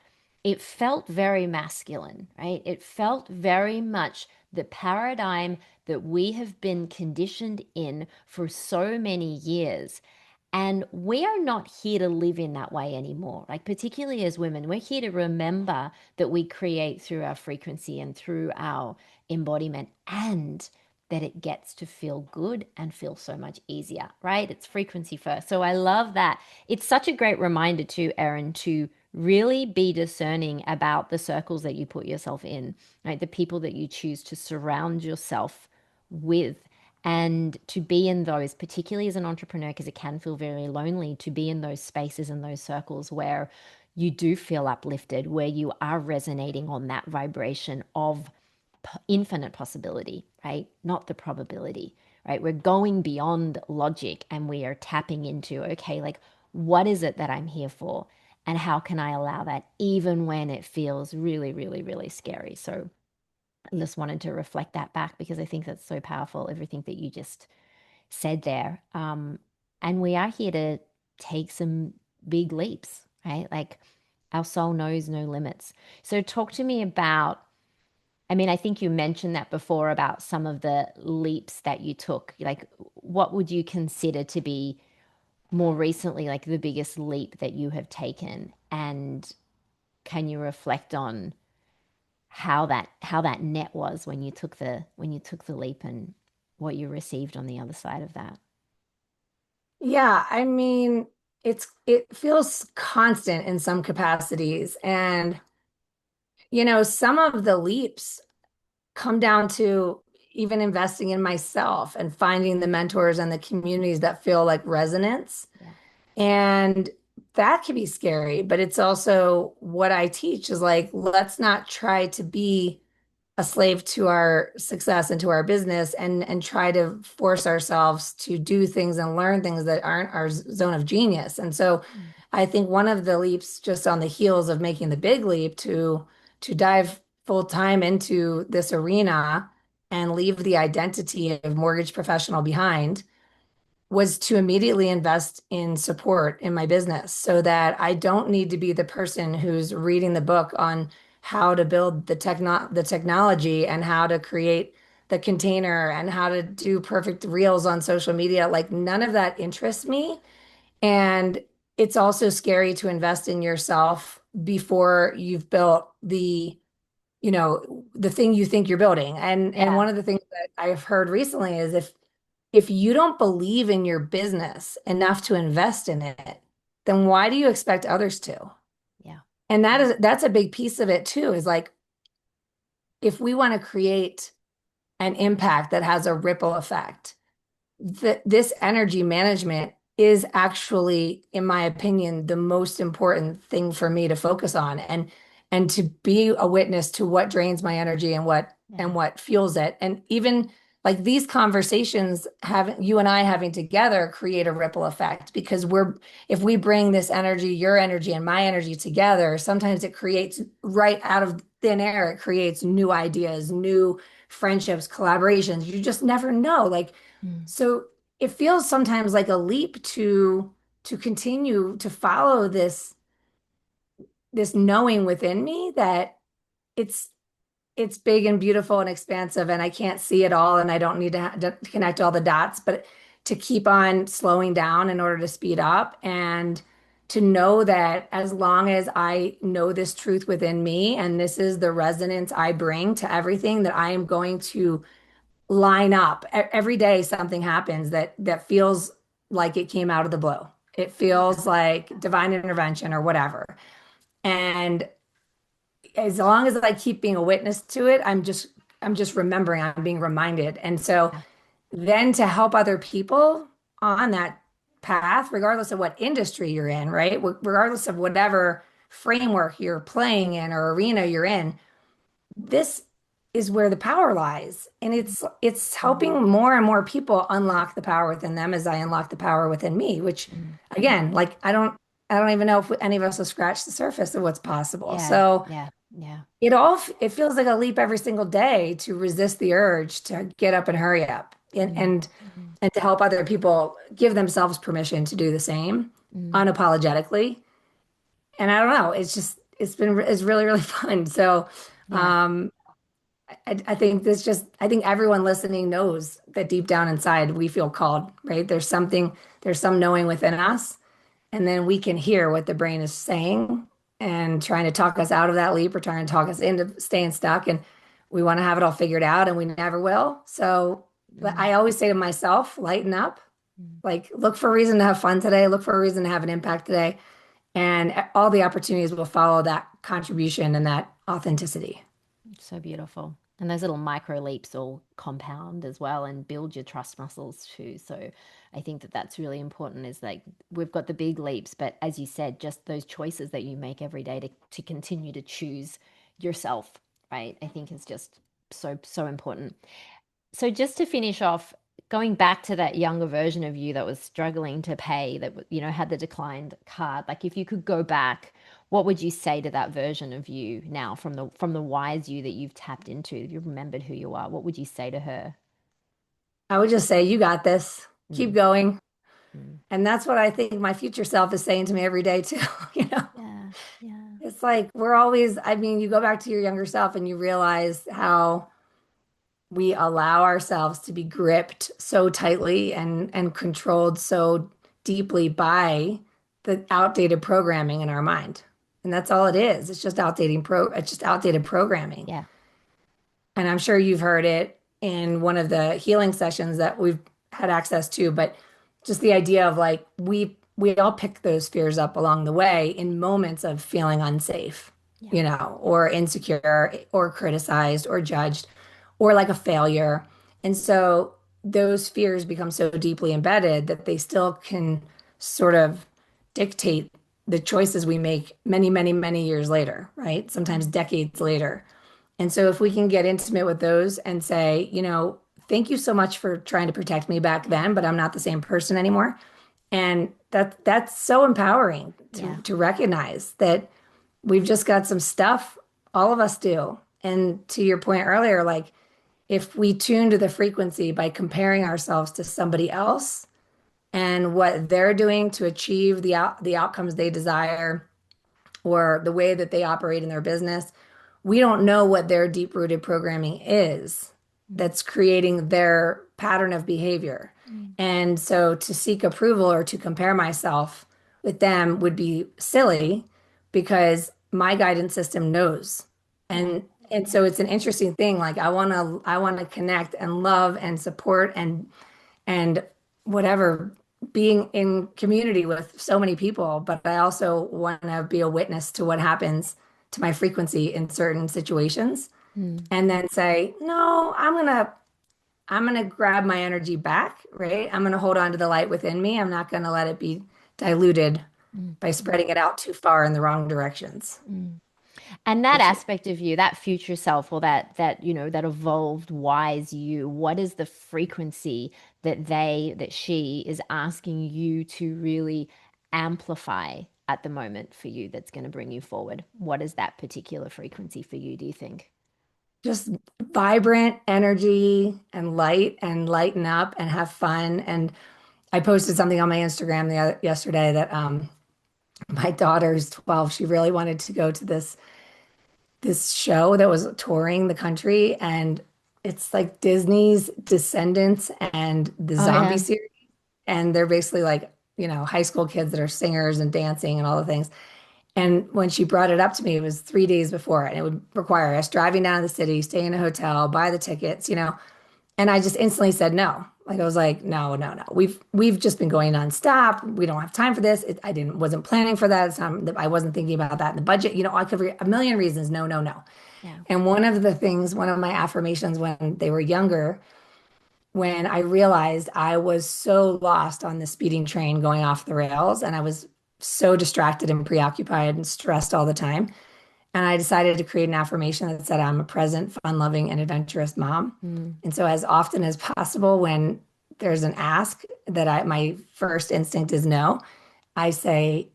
it felt very masculine, right? It felt very much the paradigm that we have been conditioned in for so many years. And we are not here to live in that way anymore. Like, particularly as women, we're here to remember that we create through our frequency and through our embodiment, and that it gets to feel good and feel so much easier, right? It's frequency first. So I love that. It's such a great reminder too, Erin, to really be discerning about the circles that you put yourself in, right? The people that you choose to surround yourself with, and to be in those, particularly as an entrepreneur, because it can feel very lonely, to be in those spaces and those circles where you do feel uplifted, where you are resonating on that vibration of infinite possibility, right? Not the probability, right? We're going beyond logic and we are tapping into, okay, like, what is it that I'm here for? And how can I allow that even when it feels really, really, really scary? So I just wanted to reflect that back because I think that's so powerful, everything that you just said there. And we are here to take some big leaps, right? Like, our soul knows no limits. So talk to me about, I mean, I think you mentioned that before about some of the leaps that you took. Like, what would you consider to be more recently, like the biggest leap that you have taken? And can you reflect on how that net was when you took the leap and what you received on the other side of that? Yeah, I mean, it feels constant in some capacities. And some of the leaps come down to even investing in myself and finding the mentors and the communities that feel like resonance. Yeah. And that can be scary, but it's also what I teach is like, let's not try to be a slave to our success and to our business and try to force ourselves to do things and learn things that aren't our zone of genius. And so Mm. I think one of the leaps just on the heels of making the big leap to dive full time into this arena and leave the identity of mortgage professional behind was to immediately invest in support in my business so that I don't need to be the person who's reading the book on how to build the technology and how to create the container and how to do perfect reels on social media. Like none of that interests me. And it's also scary to invest in yourself before you've built the thing you think you're building. And Yeah. one of the things that I've heard recently is if you don't believe in your business enough to invest in it, then why do you expect others to? Yeah. And that's a big piece of it too, is like if we want to create an impact that has a ripple effect, this energy management is actually, in my opinion, the most important thing for me to focus on and to be a witness to what drains my energy and Yeah. what fuels it. And even like these conversations having you and I having together create a ripple effect because if we bring this energy, your energy and my energy together, sometimes it creates right out of thin air, it creates new ideas, new friendships, collaborations. You just never know. Like Mm. so it feels sometimes like a leap to continue to follow this knowing within me that it's it's big and beautiful and expansive and I can't see it all and I don't need to connect all the dots, but to keep on slowing down in order to speed up and to know that as long as I know this truth within me and this is the resonance I bring to everything that I am going to line up. Every day something happens that feels like it came out of the blue. It Yeah. feels like divine intervention or whatever. And as long as I keep being a witness to it, I'm just remembering, I'm being reminded. And so Yeah. then to help other people on that path, regardless of what industry you're in, right? Regardless of whatever framework you're playing in or arena you're in, this is where the power lies. And it's helping more and more people unlock the power within them as I unlock the power within me, which Mm. again, like I don't even know if any of us have scratched the surface of what's possible. Yeah. So Yeah. Yeah. it feels like a leap every single day to resist the urge to get up and hurry up Mm. Mm. and to help other people give themselves permission to do the same Mm. unapologetically. And I don't know, it's really, really fun. So Yeah. um I think I think everyone listening knows that deep down inside we feel called, right? There's some knowing within us, and then we can hear what the brain is saying and trying to talk us out of that leap or trying to talk us into staying stuck. And we want to have it all figured out, and we never will. So, but Mm. I always say to myself, lighten up, Mm. like look for a reason to have fun today, look for a reason to have an impact today, and all the opportunities will follow that contribution and that authenticity. So beautiful. And those little micro leaps all compound as well and build your trust muscles too. So I think that that's really important is like we've got the big leaps, but as you said, just those choices that you make every day to continue to choose yourself, right? I think is just so, so important. So just to finish off, going back to that younger version of you that was struggling to pay, that had the declined card, like if you could go back, what would you say to that version of you now from the wise you that you've tapped into, you've remembered who you are? What would you say to her? I would just say, you got this. Keep Mm, going. mm. And that's what I think my future self is saying to me every day too. You know, Yeah, yeah, it's like we're always, I mean, you go back to your younger self and you realize how we allow ourselves to be gripped so tightly and controlled so deeply by the outdated programming in our mind. And that's all it is. It's just outdated programming. yeah, And I'm sure you've heard it in one of the healing sessions that we've had access to, but just the idea of like we all pick those fears up along the way in moments of feeling unsafe, yeah, or insecure or criticized or judged or like a failure. And so those fears become so deeply embedded that they still can sort of dictate the choices we make many, many, many years later, right? Sometimes decades later. And so if we can get intimate with those and say, thank you so much for trying to protect me back then, but I'm not the same person anymore. And that's so empowering to Yeah. to recognize that we've just got some stuff, all of us do. And to your point earlier, like if we tune to the frequency by comparing ourselves to somebody else and what they're doing to achieve the outcomes they desire or the way that they operate in their business, we don't know what their deep-rooted programming is that's creating their pattern of behavior. Mm. And so to seek approval or to compare myself with them would be silly because my guidance system knows. Yeah. And so it's an interesting thing. Like I want to connect and love and support and whatever, being in community with so many people, but I also want to be a witness to what happens to my frequency in certain situations Mm. and then say, no, I'm gonna grab my energy back, right? I'm gonna hold on to the light within me. I'm not gonna let it be diluted Mm. by spreading it out too far in the wrong directions. Mm. And that Which aspect of you, that future self, or that evolved wise you, what is the frequency that she is asking you to really amplify at the moment for you that's going to bring you forward? What is that particular frequency for you, do you think? just vibrant energy and light and lighten up and have fun. And I posted something on my Instagram yesterday that my daughter's 12. She really wanted to go to this show that was touring the country, and it's like Disney's Descendants and the Oh zombie yeah. series. And they're basically like, high school kids that are singers and dancing and all the things. And when she brought it up to me, it was 3 days before, and it would require us driving down to the city, stay in a hotel, buy the tickets. And I just instantly said no. Like I was like, no, no, no. We've just been going nonstop. We don't have time for this. I wasn't planning for that. I wasn't thinking about that in the budget. I could a million reasons. No, no, no. Yeah. And one of my affirmations when they were younger, when I realized I was so lost on the speeding train going off the rails, and I was so distracted and preoccupied and stressed all the time. And I decided to create an affirmation that said, I'm a present, fun loving, and adventurous mom. Mm. And so, as often as possible, when there's an ask my first instinct is no, I say,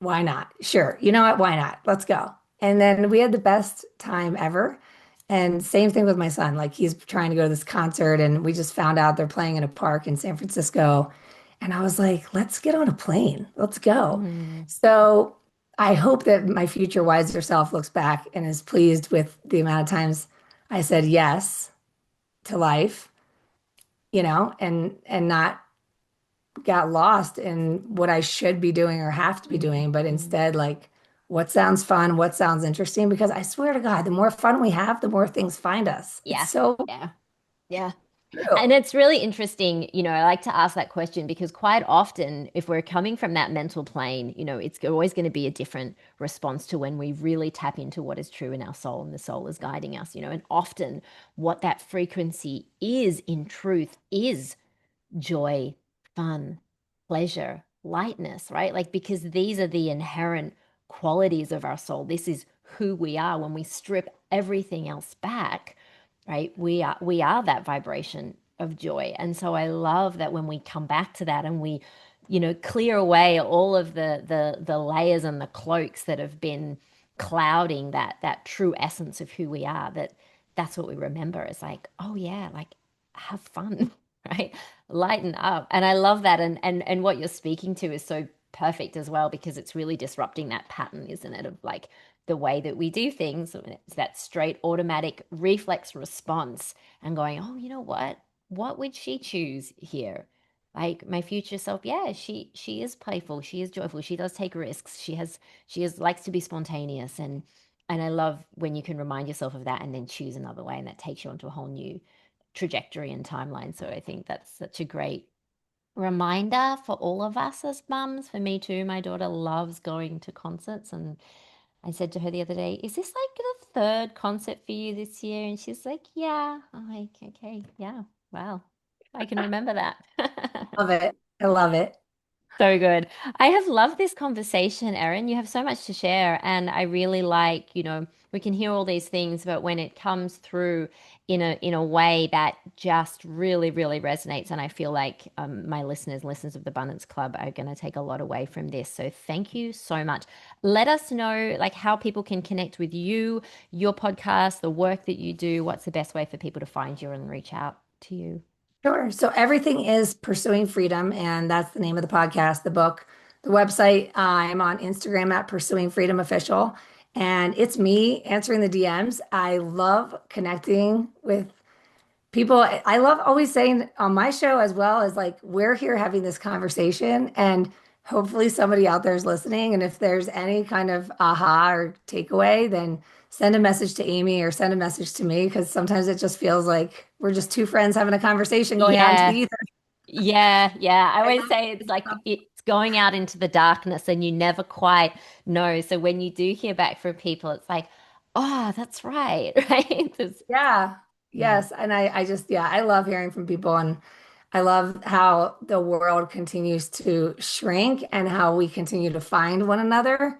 why not? Sure. You know what? Why not? Let's go. And then we had the best time ever. And same thing with my son. Like he's trying to go to this concert, and we just found out they're playing in a park in San Francisco. And I was like, let's get on a plane. Let's go. Mm. So I hope that my future wiser self looks back and is pleased with the amount of times I said yes to life, and not got lost in what I should be doing or have to be doing, but Mm. instead, like, what sounds fun, what sounds interesting, because I swear to God, the more fun we have, the more things find us. It's Yeah. so Yeah. Yeah. true. And it's really interesting, I like to ask that question because quite often, if we're coming from that mental plane, it's always going to be a different response to when we really tap into what is true in our soul and the soul is guiding us, and often what that frequency is in truth is joy, fun, pleasure, lightness, right? Like, because these are the inherent qualities of our soul. This is who we are when we strip everything else back, right? We are that vibration of joy. And so I love that when we come back to that and we, clear away all of the layers and the cloaks that have been clouding that true essence of who we are, that's what we remember. It's like, oh yeah, like have fun, right? Lighten up. And I love that. And what you're speaking to is so perfect as well, because it's really disrupting that pattern, isn't it? Of like the way that we do things. It's that straight automatic reflex response and going, oh, you know what? What would she choose here? Like my future self, yeah, she is playful, she is joyful, she does take risks, she is likes to be spontaneous, and I love when you can remind yourself of that and then choose another way, and that takes you onto a whole new trajectory and timeline. So I think that's such a great reminder for all of us as mums. For me too, my daughter loves going to concerts, and I said to her the other day, is this like the third concert for you this year? And she's like, yeah. I'm like, okay, yeah, wow. I can remember that. Love it. I love it. So good. I have loved this conversation, Erin. You have so much to share, and I really like, we can hear all these things, but when it comes through in a way that just really, really resonates, and I feel like my listeners of the Abundance Club are going to take a lot away from this. So thank you so much. Let us know like how people can connect with you, your podcast, the work that you do. What's the best way for people to find you and reach out to you? Sure. So everything is Pursuing Freedom, and that's the name of the podcast, the book, the website. I'm on Instagram at Pursuing Freedom Official, and it's me answering the DMs. I love connecting with people. I love always saying on my show as well as like we're here having this conversation, and hopefully somebody out there is listening. And if there's any kind of aha or takeaway, then send a message to Amy or send a message to me because sometimes it just feels like we're just two friends having a conversation going out into the Yeah. ether. Yeah, yeah. I I always love say it's this like stuff. it's going out into the darkness and you never quite know. So when you do hear back from people, it's like, oh, that's right, right? Yeah. Yeah, Yes. And I just, yeah, I love hearing from people, and I love how the world continues to shrink and how we continue to find one another.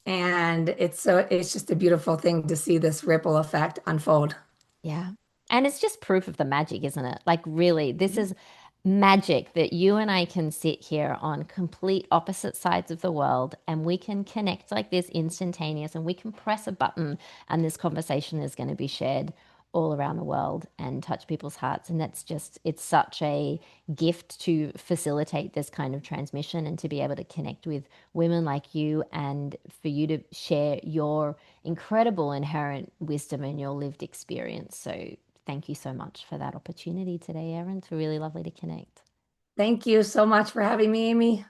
And it's just a beautiful thing to see this ripple effect unfold. yeah. And it's just proof of the magic, isn't it? Like, really, this is magic that you and I can sit here on complete opposite sides of the world and we can connect like this instantaneous and we can press a button and this conversation is going to be shared all around the world and touch people's hearts. And that's just, it's such a gift to facilitate this kind of transmission and to be able to connect with women like you and for you to share your incredible inherent wisdom and your lived experience. So thank you so much for that opportunity today, Erin. It's really lovely to connect. Thank you so much for having me, Amy.